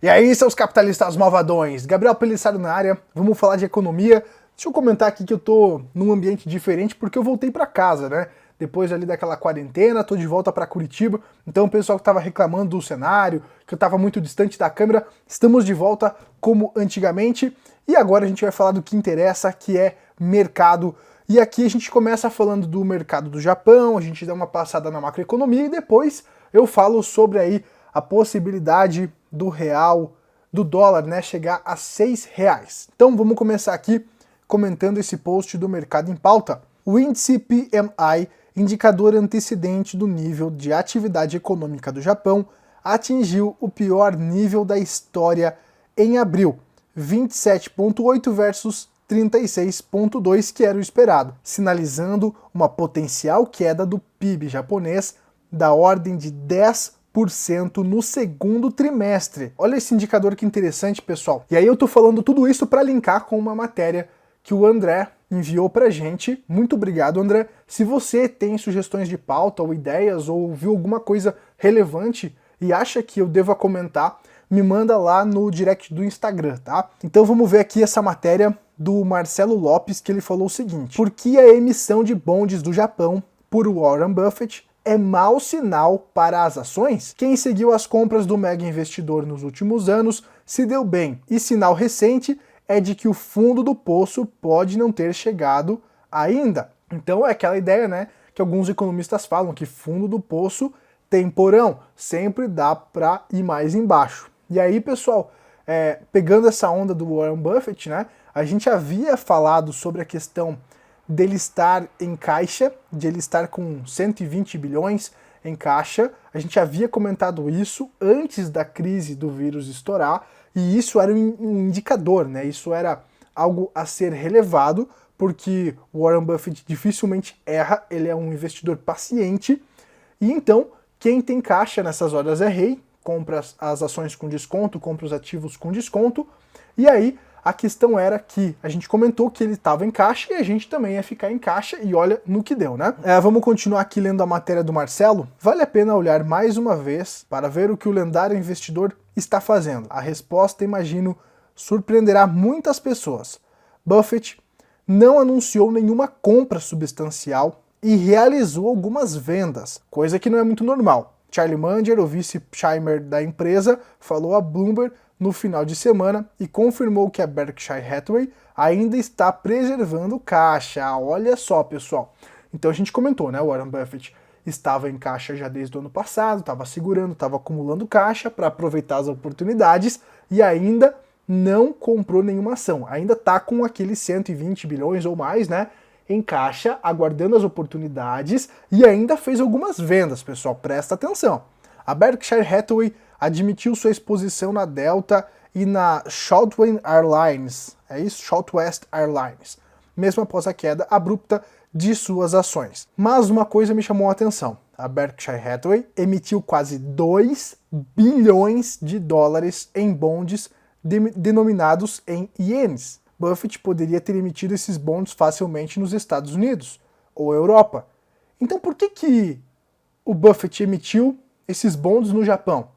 E aí, seus capitalistas malvadões? Gabriel Pelissaro na área, vamos falar de economia. Deixa eu comentar aqui que eu tô num ambiente diferente porque eu voltei pra casa, né? Depois ali daquela quarentena, tô de volta pra Curitiba. Então o pessoal que tava reclamando do cenário, que eu tava muito distante da câmera, estamos de volta como antigamente. E agora a gente vai falar do que interessa, que é mercado. E aqui a gente começa falando do mercado do Japão, a gente dá uma passada na macroeconomia e depois eu falo sobre aí a possibilidade do real, do dólar, né, chegar a R$6. Então vamos começar aqui comentando esse post do Mercado em Pauta. O índice PMI, indicador antecedente do nível de atividade econômica do Japão, atingiu o pior nível da história em abril, 27,8 versus 36,2, que era o esperado, sinalizando uma potencial queda do PIB japonês da ordem de 10% no segundo trimestre. Olha esse indicador que interessante, pessoal. E aí eu tô falando tudo isso para linkar com uma matéria que o André enviou pra gente. Muito obrigado, André. Se você tem sugestões de pauta ou ideias ou viu alguma coisa relevante e acha que eu deva comentar, me manda lá no direct do Instagram, tá? Então vamos ver aqui essa matéria do Marcelo Lopes, que ele falou o seguinte: por que a emissão de bondes do Japão por Warren Buffett é mau sinal para as ações? Quem seguiu as compras do mega investidor nos últimos anos se deu bem, e sinal recente é de que o fundo do poço pode não ter chegado ainda. Então é aquela ideia, né, que alguns economistas falam, que fundo do poço tem porão, sempre dá para ir mais embaixo. E aí, pessoal, pegando essa onda do Warren Buffett, né, a gente havia falado sobre a questão dele estar em caixa, de ele estar com 120 bilhões em caixa. A gente havia comentado isso antes da crise do vírus estourar, e isso era um indicador, né? Isso era algo a ser relevado, porque o Warren Buffett dificilmente erra, ele é um investidor paciente, e então quem tem caixa nessas horas é rei, compra as ações com desconto, compra os ativos com desconto, e aí a questão era que a gente comentou que ele estava em caixa e a gente também ia ficar em caixa, e olha no que deu, né? Vamos continuar aqui lendo a matéria do Marcelo. Vale a pena olhar mais uma vez para ver o que o lendário investidor está fazendo. A resposta, imagino, surpreenderá muitas pessoas. Buffett não anunciou nenhuma compra substancial e realizou algumas vendas, coisa que não é muito normal. Charlie Munger, o vice-chairman da empresa, falou a Bloomberg no final de semana e confirmou que a Berkshire Hathaway ainda está preservando caixa. Olha só, pessoal. Então a gente comentou, né? O Warren Buffett estava em caixa já desde o ano passado, estava segurando, estava acumulando caixa para aproveitar as oportunidades e ainda não comprou nenhuma ação. Ainda está com aqueles 120 bilhões ou mais, né, em caixa, aguardando as oportunidades, e ainda fez algumas vendas, pessoal. Presta atenção. A Berkshire Hathaway admitiu sua exposição na Delta e na Southwest Airlines, Southwest Airlines, mesmo após a queda abrupta de suas ações. Mas uma coisa me chamou a atenção. A Berkshire Hathaway emitiu quase 2 bilhões de dólares em bondes denominados em ienes. Buffett poderia ter emitido esses bonds facilmente nos Estados Unidos ou Europa. Então por que o Buffett emitiu esses bonds no Japão?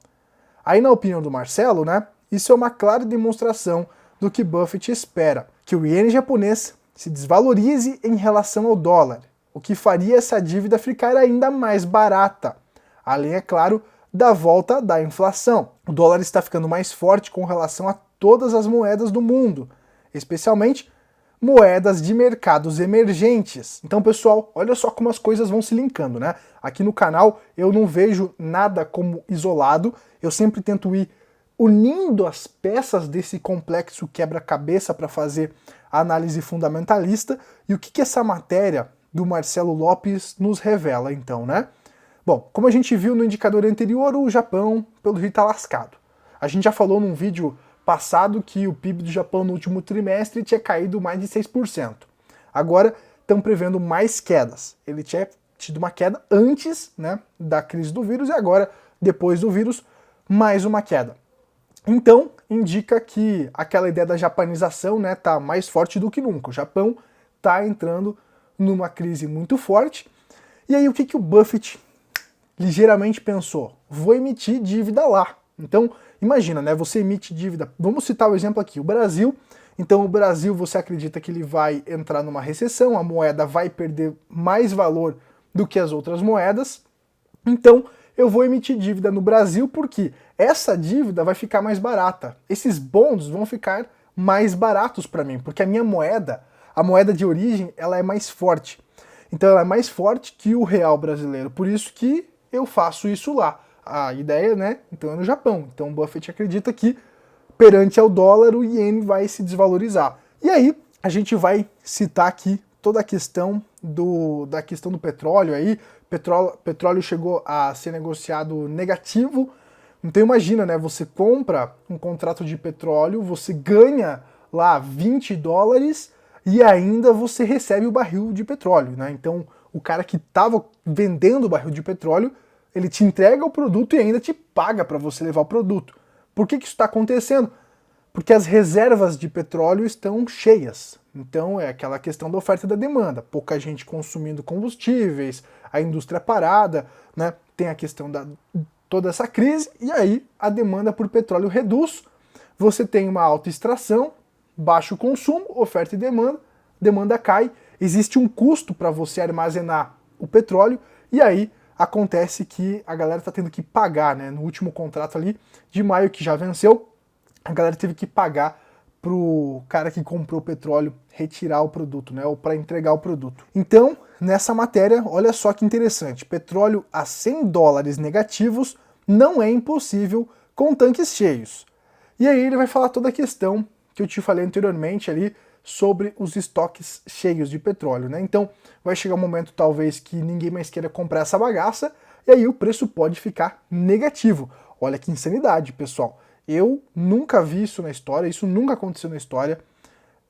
Aí, na opinião do Marcelo, né, isso é uma clara demonstração do que Buffett espera, que o iene japonês se desvalorize em relação ao dólar, o que faria essa dívida ficar ainda mais barata, além, é claro, da volta da inflação. O dólar está ficando mais forte com relação a todas as moedas do mundo, especialmente moedas de mercados emergentes. Então, pessoal, olha só como as coisas vão se linkando, né? Aqui no canal eu não vejo nada como isolado, eu sempre tento ir unindo as peças desse complexo quebra-cabeça para fazer a análise fundamentalista. E o que essa matéria do Marcelo Lopes nos revela, então, né? Bom, como a gente viu no indicador anterior, o Japão, pelo jeito, tá lascado. A gente já falou num vídeo passado que o PIB do Japão no último trimestre tinha caído mais de 6%. Agora estão prevendo mais quedas. Ele tinha tido uma queda antes, né, da crise do vírus, e agora, depois do vírus, mais uma queda. Então, indica que aquela ideia da japanização, né, tá mais forte do que nunca. O Japão tá entrando numa crise muito forte. E aí o que o Buffett ligeiramente pensou? Vou emitir dívida lá. Então, imagina, né? Você emite dívida. Vamos citar o exemplo aqui, o Brasil. Então o Brasil, você acredita que ele vai entrar numa recessão, a moeda vai perder mais valor do que as outras moedas. Então eu vou emitir dívida no Brasil porque essa dívida vai ficar mais barata. Esses bonds vão ficar mais baratos para mim, porque a minha moeda, a moeda de origem, ela é mais forte. Então ela é mais forte que o real brasileiro. Por isso que eu faço isso lá. A ideia, né? Então é no Japão. Então Buffett acredita que perante ao dólar o iene vai se desvalorizar. E aí a gente vai citar aqui toda a questão do petróleo aí. Petróleo chegou a ser negociado negativo. Então imagina, né? Você compra um contrato de petróleo, você ganha lá 20 dólares e ainda você recebe o barril de petróleo, né? Então o cara que estava vendendo o barril de petróleo, ele te entrega o produto e ainda te paga para você levar o produto. Por que isso está acontecendo? Porque as reservas de petróleo estão cheias. Então é aquela questão da oferta e da demanda. Pouca gente consumindo combustíveis, a indústria parada, né? Tem a questão da toda essa crise e aí a demanda por petróleo reduz. Você tem uma alta extração, baixo consumo, oferta e demanda cai. Existe um custo para você armazenar o petróleo e aí acontece que a galera está tendo que pagar, né? No último contrato ali de maio, que já venceu, a galera teve que pagar pro cara que comprou o petróleo retirar o produto, né? Ou para entregar o produto. Então, nessa matéria, olha só que interessante. Petróleo a 100 dólares negativos não é impossível com tanques cheios. E aí ele vai falar toda a questão que eu te falei anteriormente ali sobre os estoques cheios de petróleo, né? Então vai chegar um momento talvez que ninguém mais queira comprar essa bagaça e aí o preço pode ficar negativo. Olha que insanidade, pessoal. Eu nunca vi isso na história, isso nunca aconteceu na história.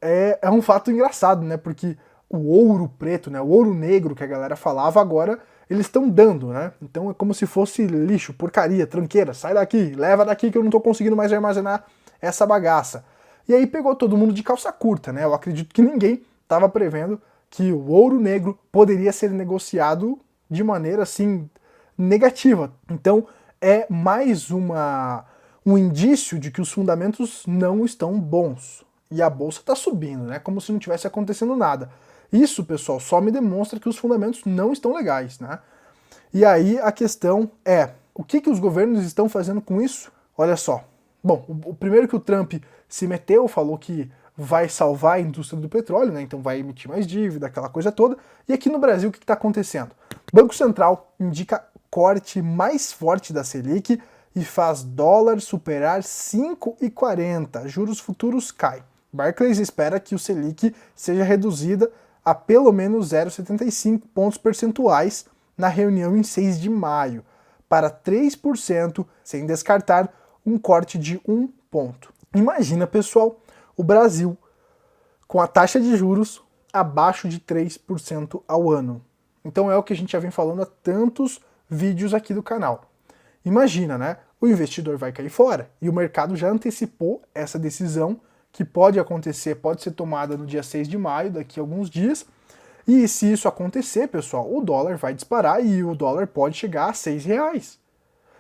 É um fato engraçado, né? Porque o ouro preto, né? O ouro negro que a galera falava, agora eles estão dando, né? Então é como se fosse lixo, porcaria, tranqueira, sai daqui, leva daqui que eu não tô conseguindo mais armazenar essa bagaça. E aí pegou todo mundo de calça curta, né? Eu acredito que ninguém estava prevendo que o ouro negro poderia ser negociado de maneira assim negativa. Então é mais um indício de que os fundamentos não estão bons. E a bolsa está subindo, né? Como se não tivesse acontecendo nada. Isso, pessoal, só me demonstra que os fundamentos não estão legais, né? E aí a questão é, o que os governos estão fazendo com isso? Olha só. Bom, o primeiro que o Trump se meteu, falou que vai salvar a indústria do petróleo, né? Então vai emitir mais dívida, aquela coisa toda. E aqui no Brasil, o que está acontecendo? O Banco Central indica corte mais forte da Selic e faz dólar superar 5,40. Juros futuros caem. Barclays espera que o Selic seja reduzida a pelo menos 0,75 pontos percentuais na reunião em 6 de maio, para 3%, sem descartar um corte de 1 ponto. Imagina, pessoal, o Brasil com a taxa de juros abaixo de 3% ao ano. Então é o que a gente já vem falando há tantos vídeos aqui do canal. Imagina, né? O investidor vai cair fora e o mercado já antecipou essa decisão que pode acontecer, pode ser tomada no dia 6 de maio, daqui a alguns dias. E se isso acontecer, pessoal, o dólar vai disparar e o dólar pode chegar a R$6.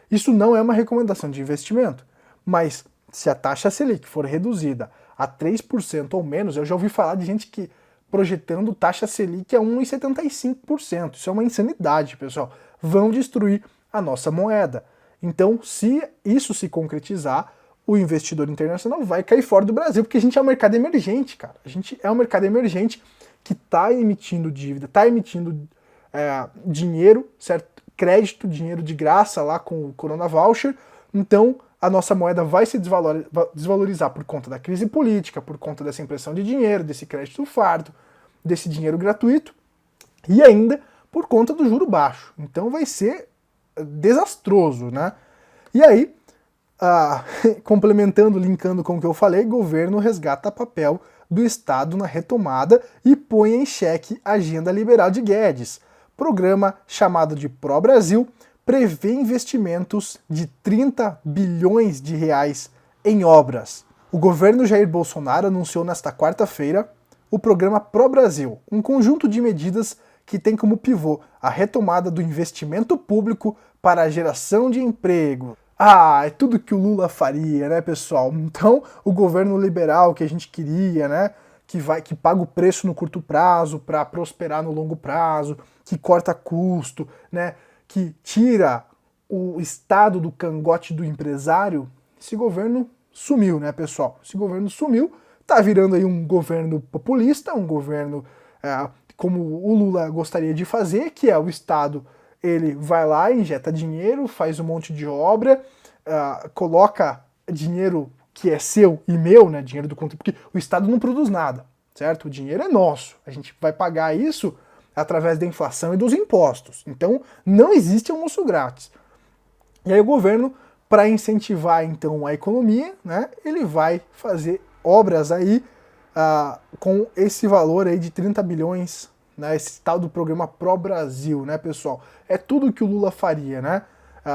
Isso não é uma recomendação de investimento, mas se a taxa Selic for reduzida a 3% ou menos, eu já ouvi falar de gente que projetando taxa Selic a 1,75%. Isso é uma insanidade, pessoal. Vão destruir a nossa moeda. Então, se isso se concretizar, o investidor internacional vai cair fora do Brasil, porque a gente é um mercado emergente, cara. A gente é um mercado emergente que está emitindo dívida, está emitindo dinheiro, certo? Crédito, dinheiro de graça lá com o Corona Voucher. Então, a nossa moeda vai se desvalorizar por conta da crise política, por conta dessa impressão de dinheiro, desse crédito fardo, desse dinheiro gratuito e ainda por conta do juro baixo. Então vai ser desastroso, né? E aí, complementando, linkando com o que eu falei, governo resgata papel do Estado na retomada e põe em xeque a agenda liberal de Guedes. Programa chamado de Pro Brasil prevê investimentos de 30 bilhões de reais em obras. O governo Jair Bolsonaro anunciou nesta quarta-feira o programa Pro Brasil, um conjunto de medidas que tem como pivô a retomada do investimento público para a geração de emprego. Ah, é tudo que o Lula faria, né, pessoal? Então, o governo liberal que a gente queria, né, que paga o preço no curto prazo para prosperar no longo prazo, que corta custo, né, que tira o Estado do cangote do empresário, esse governo sumiu, né, pessoal? Esse governo sumiu, tá virando aí um governo populista, um governo como o Lula gostaria de fazer, que é o Estado, ele vai lá, injeta dinheiro, faz um monte de obra, coloca dinheiro que é seu e meu, né, dinheiro do contribuinte, porque o Estado não produz nada, certo? O dinheiro é nosso, a gente vai pagar isso através da inflação e dos impostos. Então, não existe almoço grátis. E aí o governo, para incentivar então a economia, né, ele vai fazer obras aí com esse valor aí de 30 bilhões, né, esse tal do programa Pro Brasil, né, pessoal? É tudo que o Lula faria, né?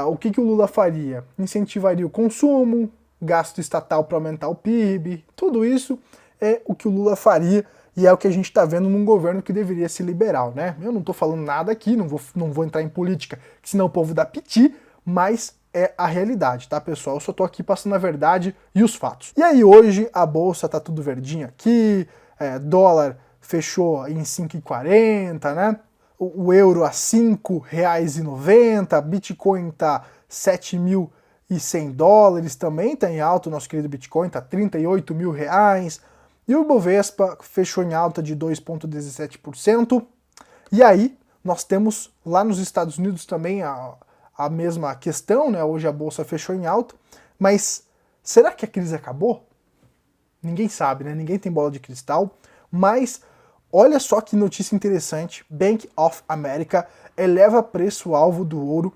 O que o Lula faria? Incentivaria o consumo, gasto estatal para aumentar o PIB, tudo isso é o que o Lula faria e é o que a gente está vendo num governo que deveria ser liberal, né? Eu não estou falando nada aqui, não vou entrar em política, senão o povo dá piti, mas é a realidade, tá, pessoal? Eu só tô aqui passando a verdade e os fatos. E aí hoje a bolsa tá tudo verdinho aqui, dólar fechou em 5,40, né? O euro a R$ 5,90, Bitcoin tá 7.100 dólares, também tá em alta o nosso querido Bitcoin, tá 38 mil reais. E o Ibovespa fechou em alta de 2,17%. E aí nós temos lá nos Estados Unidos também a mesma questão, né? Hoje a bolsa fechou em alta, mas será que a crise acabou? Ninguém sabe, né? Ninguém tem bola de cristal, mas olha só que notícia interessante, Bank of America eleva preço-alvo do ouro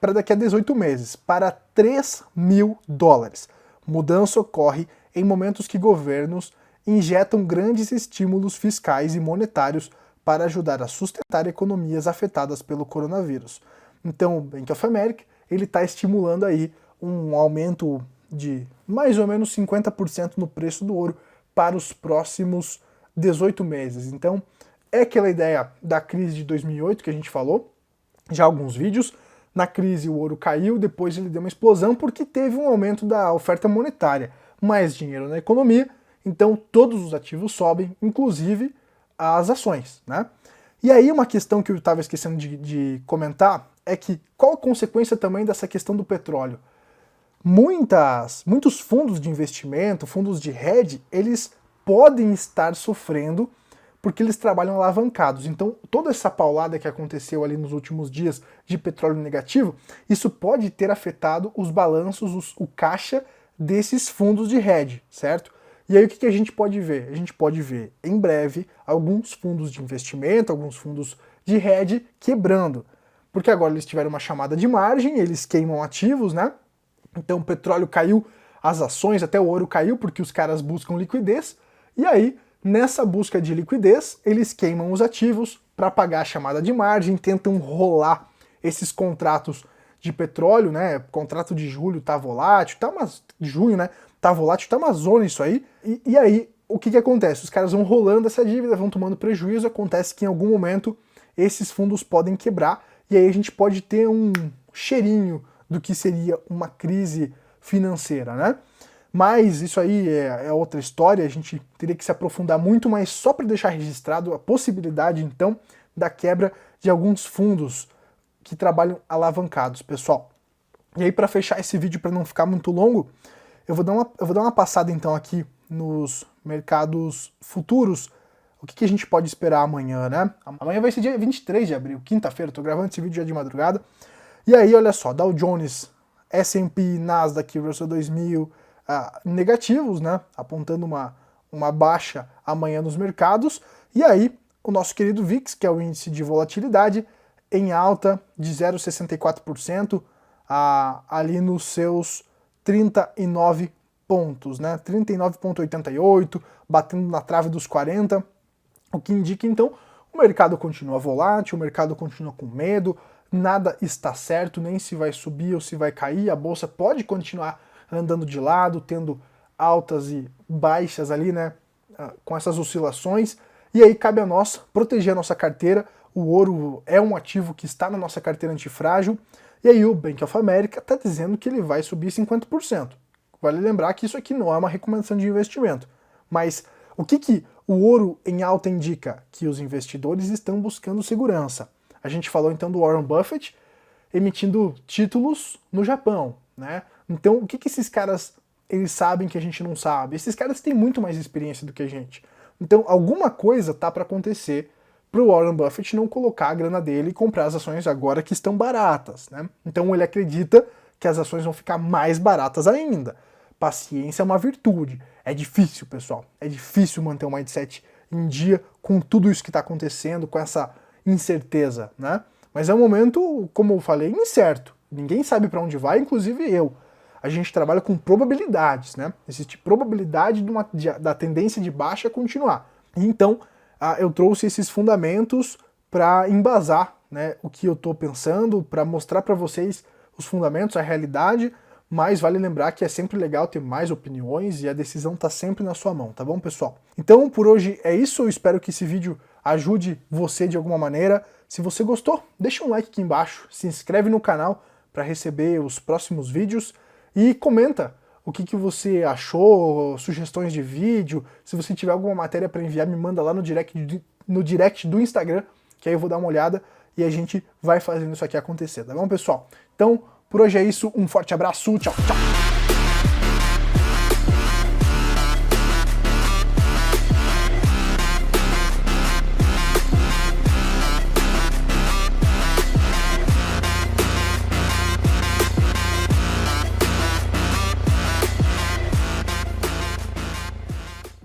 para daqui a 18 meses, para 3 mil dólares. Mudança ocorre em momentos que governos injetam grandes estímulos fiscais e monetários para ajudar a sustentar economias afetadas pelo coronavírus. Então, o Bank of America, ele está estimulando aí um aumento de mais ou menos 50% no preço do ouro para os próximos 18 meses. Então, é aquela ideia da crise de 2008 que a gente falou, já há alguns vídeos. Na crise o ouro caiu, depois ele deu uma explosão porque teve um aumento da oferta monetária, mais dinheiro na economia, então todos os ativos sobem, inclusive as ações, né? E aí uma questão que eu estava esquecendo de comentar é que qual a consequência também dessa questão do petróleo? Muitos fundos de investimento, fundos de hedge, eles podem estar sofrendo porque eles trabalham alavancados. Então, toda essa paulada que aconteceu ali nos últimos dias de petróleo negativo, isso pode ter afetado os balanços, o caixa desses fundos de hedge, certo? E aí o que a gente pode ver? A gente pode ver em breve alguns fundos de investimento, alguns fundos de hedge quebrando. Porque agora eles tiveram uma chamada de margem, eles queimam ativos, né? Então o petróleo caiu, as ações, até o ouro caiu, porque os caras buscam liquidez. E aí, nessa busca de liquidez, eles queimam os ativos para pagar a chamada de margem, tentam rolar esses contratos de petróleo, né? Contrato de julho tá volátil, de junho, né? Tá volátil, tá uma zona isso aí. E aí, o que acontece? Os caras vão rolando essa dívida, vão tomando prejuízo, acontece que em algum momento esses fundos podem quebrar, e aí a gente pode ter um cheirinho do que seria uma crise financeira, né? Mas isso aí é outra história, a gente teria que se aprofundar muito, mas só para deixar registrado a possibilidade, então, da quebra de alguns fundos que trabalham alavancados, pessoal. E aí, para fechar esse vídeo, para não ficar muito longo, eu vou dar uma passada, então, aqui nos mercados futuros. O que a gente pode esperar amanhã, né? Amanhã vai ser dia 23 de abril, quinta-feira, eu tô gravando esse vídeo já de madrugada. E aí, olha só, Dow Jones, S&P, Nasdaq, Russell 2000, negativos, né? Apontando uma baixa amanhã nos mercados. E aí, o nosso querido VIX, que é o índice de volatilidade, em alta de 0,64%, ali nos seus 39 pontos, né? 39,88, batendo na trave dos 40, o que indica, então, o mercado continua volátil, o mercado continua com medo, nada está certo, nem se vai subir ou se vai cair, a bolsa pode continuar andando de lado, tendo altas e baixas ali, né, com essas oscilações, e aí cabe a nós proteger a nossa carteira. O ouro é um ativo que está na nossa carteira antifrágil, E aí o Bank of America está dizendo que ele vai subir 50%. Vale lembrar que isso aqui não é uma recomendação de investimento. Mas o que o ouro em alta indica? Que os investidores estão buscando segurança. A gente falou então do Warren Buffett emitindo títulos no Japão, né? Então o que esses caras eles sabem que a gente não sabe? Esses caras têm muito mais experiência do que a gente. Então alguma coisa tá para acontecer para o Warren Buffett não colocar a grana dele e comprar as ações agora que estão baratas, né? Então ele acredita que as ações vão ficar mais baratas ainda. Paciência é uma virtude. É difícil, pessoal. É difícil manter um mindset em dia com tudo isso que está acontecendo, com essa incerteza, né? Mas é um momento, como eu falei, incerto. Ninguém sabe para onde vai, inclusive eu. A gente trabalha com probabilidades, né? Existe probabilidade da tendência de baixa continuar. Então, eu trouxe esses fundamentos para embasar, né, o que eu estou pensando, para mostrar para vocês os fundamentos, a realidade, mas vale lembrar que é sempre legal ter mais opiniões e a decisão está sempre na sua mão, tá bom, pessoal? Então, por hoje é isso, eu espero que esse vídeo ajude você de alguma maneira. Se você gostou, deixa um like aqui embaixo, se inscreve no canal para receber os próximos vídeos e comenta o que você achou, sugestões de vídeo. Se você tiver alguma matéria para enviar, me manda lá no direct do Instagram, que aí eu vou dar uma olhada e a gente vai fazendo isso aqui acontecer, tá bom, pessoal? Então, por hoje é isso, um forte abraço, tchau, tchau!